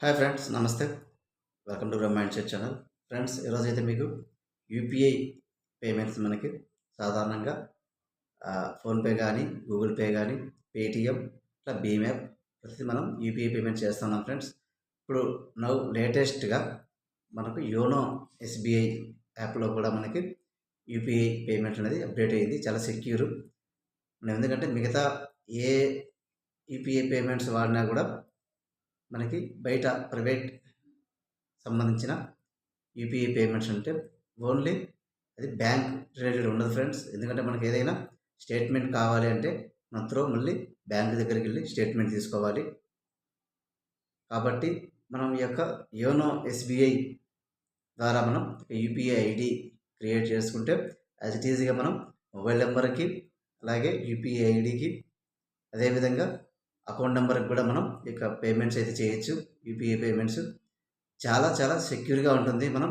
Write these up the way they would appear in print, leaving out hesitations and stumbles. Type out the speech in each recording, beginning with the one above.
Hi friends, నమస్తే. Welcome to Brahma mind set channel. Friends, ఈరోజైతే మీకు యూపీఐ పేమెంట్స్ మనకి సాధారణంగా ఫోన్పే కానీ, గూగుల్ పే కానీ, పేటిఎం, ఇట్లా భీమ్ యాప్ ప్రతి మనం యూపీఐ పేమెంట్ చేస్తున్నాం ఫ్రెండ్స్. ఇప్పుడు లేటెస్ట్గా మనకు యోనో ఎస్బీఐ యాప్లో కూడా మనకి యూపీఐ పేమెంట్ అనేది అప్డేట్ అయ్యింది. చాలా సెక్యూర్. మనం ఎందుకంటే మిగతా ఏ యూపీఐ పేమెంట్స్ వాడినా కూడా మనకి బయట ప్రైవేట్ సంబంధించిన యూపీఐ పేమెంట్స్ అంటే ఓన్లీ అది బ్యాంక్ రిలేటెడ్ ఉండదు ఫ్రెండ్స్. ఎందుకంటే మనకి ఏదైనా స్టేట్మెంట్ కావాలి అంటే మనం మళ్ళీ బ్యాంక్ దగ్గరికి వెళ్ళి స్టేట్మెంట్ తీసుకోవాలి. కాబట్టి మనం ఈ యొక్క యోనో ఎస్బీఐ ద్వారా మనం యూపీఐ ఐడి క్రియేట్ చేసుకుంటే యాజ్ ఇట్ ఈజీగా మనం మొబైల్ నెంబర్కి, అలాగే యూపీఐ ఐడికి, అదేవిధంగా అకౌంట్ నెంబర్కి కూడా మనం ఇక పేమెంట్స్ అయితే చేయొచ్చు. యూపీఐ పేమెంట్స్ చాలా చాలా సెక్యూర్గా ఉంటుంది మనం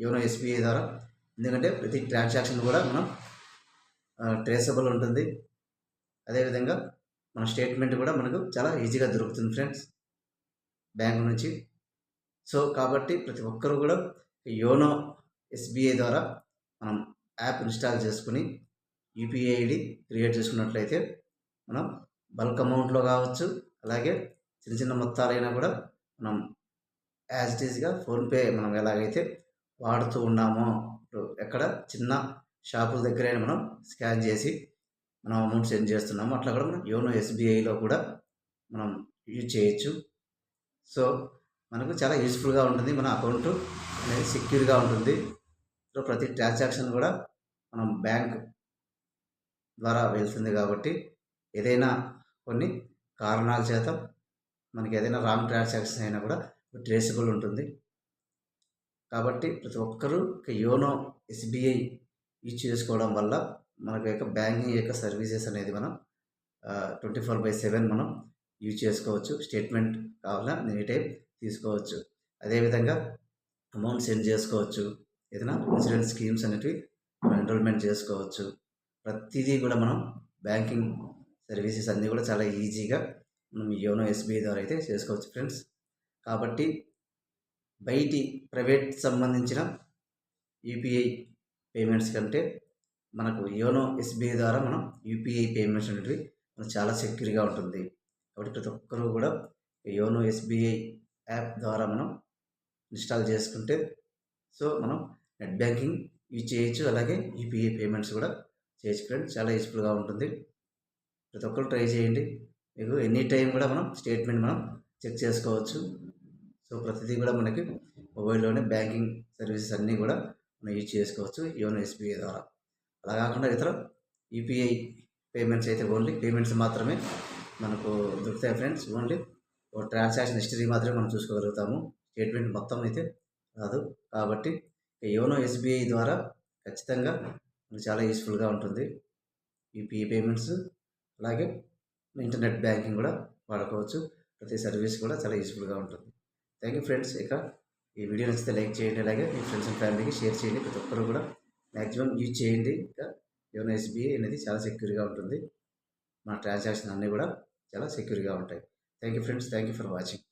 యోనో ఎస్బీఐ ద్వారా. ఎందుకంటే ప్రతి ట్రాన్సాక్షన్ కూడా మనం ట్రేసబుల్ ఉంటుంది. అదేవిధంగా మన స్టేట్మెంట్ కూడా మనకు చాలా ఈజీగా దొరుకుతుంది ఫ్రెండ్స్ బ్యాంక్ నుంచి. సో కాబట్టి ప్రతి ఒక్కరు కూడా యోనో ఎస్బీఐ ద్వారా మనం యాప్ ఇన్స్టాల్ చేసుకుని యూపీఐ ఐడి క్రియేట్ చేసుకున్నట్లయితే మనం బల్క్ అమౌంట్లో కావచ్చు, అలాగే చిన్న చిన్న మొత్తాలైనా కూడా మనం యాజ్ ఇట్ ఈజ్గా ఫోన్పే మనం ఎలాగైతే వాడుతూ ఉన్నామో, ఎక్కడ చిన్న షాపుల దగ్గరైనా మనం స్కాన్ చేసి మనం అమౌంట్ సెండ్ చేస్తున్నాము, అట్లా కూడా మనం యోనో ఎస్బీఐలో కూడా మనం యూజ్ చేయొచ్చు. సో మనకు చాలా యూస్ఫుల్గా ఉంటుంది. మన అకౌంట్ అనేది సెక్యూర్గా ఉంటుంది. సో ప్రతి ట్రాన్సాక్షన్ కూడా మనం బ్యాంక్ ద్వారా వెళ్తుంది కాబట్టి ఏదైనా కొన్ని కారణాల చేత మనకి ఏదైనా రాంగ్ ట్రాన్సాక్షన్ అయినా కూడా ట్రేసబుల్ ఉంటుంది. కాబట్టి ప్రతి ఒక్కరూ యోనో ఎస్బీఐ యూజ్ చేసుకోవడం వల్ల మనకు యొక్క బ్యాంకింగ్ యొక్క సర్వీసెస్ అనేది మనం 24/7 మనం యూజ్ చేసుకోవచ్చు. స్టేట్మెంట్ కావాలా ఎనీ టైం తీసుకోవచ్చు. అదేవిధంగా అమౌంట్ సెండ్ చేసుకోవచ్చు. ఏదైనా ఇన్సూరెన్స్ స్కీమ్స్ అనేటివి మనం ఎన్రోల్మెంట్ చేసుకోవచ్చు. ప్రతిదీ కూడా మనం బ్యాంకింగ్ సర్వీసెస్ అన్నీ కూడా చాలా ఈజీగా మనం యోనో ఎస్బీఐ ద్వారా అయితే చేసుకోవచ్చు ఫ్రెండ్స్. కాబట్టి బయటి ప్రైవేట్ సంబంధించిన యూపీఐ పేమెంట్స్ కంటే మనకు యోనో ఎస్బీఐ ద్వారా మనం యూపీఐ పేమెంట్స్ అనేవి మనకు చాలా సెక్యూర్గా ఉంటుంది. కాబట్టి ప్రతి ఒక్కరూ కూడా యోనో ఎస్బీఐ యాప్ ద్వారా మనం ఇన్స్టాల్ చేసుకుంటే సో మనం నెట్ బ్యాంకింగ్ యూజ్ చేయొచ్చు, అలాగే యూపీఐ పేమెంట్స్ కూడా చేయొచ్చు ఫ్రెండ్స్. చాలా యూస్ఫుల్గా ఉంటుంది. ప్రతి ఒక్కరు ట్రై చేయండి. మీకు ఎనీ టైం కూడా మనం స్టేట్మెంట్ మనం చెక్ చేసుకోవచ్చు. సో ప్రతిదీ కూడా మనకి మొబైల్లోనే బ్యాంకింగ్ సర్వీసెస్ అన్నీ కూడా మనం యూజ్ చేసుకోవచ్చు యోనో ఎస్బీఐ ద్వారా. అలా కాకుండా ఇతర యూపీఐ పేమెంట్స్ అయితే ఓన్లీ పేమెంట్స్ మాత్రమే మనకు దొరుకుతాయి ఫ్రెండ్స్. ఓన్లీ ఒక ట్రాన్సాక్షన్ హిస్టరీ మాత్రమే మనం చూసుకోగలుగుతాము. స్టేట్మెంట్ మొత్తం అయితే రాదు. కాబట్టి యోనో ఎస్బీఐ ద్వారా ఖచ్చితంగా మనకు చాలా యూస్ఫుల్గా ఉంటుంది. యూపీఐ పేమెంట్స్ అలాగే ఇంటర్నెట్ బ్యాంకింగ్ కూడా వాడుకోవచ్చు. ప్రతి సర్వీస్ కూడా చాలా యూస్ఫుల్గా ఉంటుంది. Thank you friends. ఇక ఈ వీడియో నచ్చితే లైక్ చేయండి, అలాగే మీ ఫ్రెండ్స్ అండ్ ఫ్యామిలీకి షేర్ చేయండి. ప్రతి ఒక్కరు కూడా మ్యాక్సిమం యూజ్ చేయండి. ఇక యోనో ఎస్బీఐ అనేది చాలా సెక్యూర్గా ఉంటుంది. మన ట్రాన్సాక్షన్ అన్నీ కూడా చాలా సెక్యూర్గా ఉంటాయి. Thank you friends. Thank you for watching.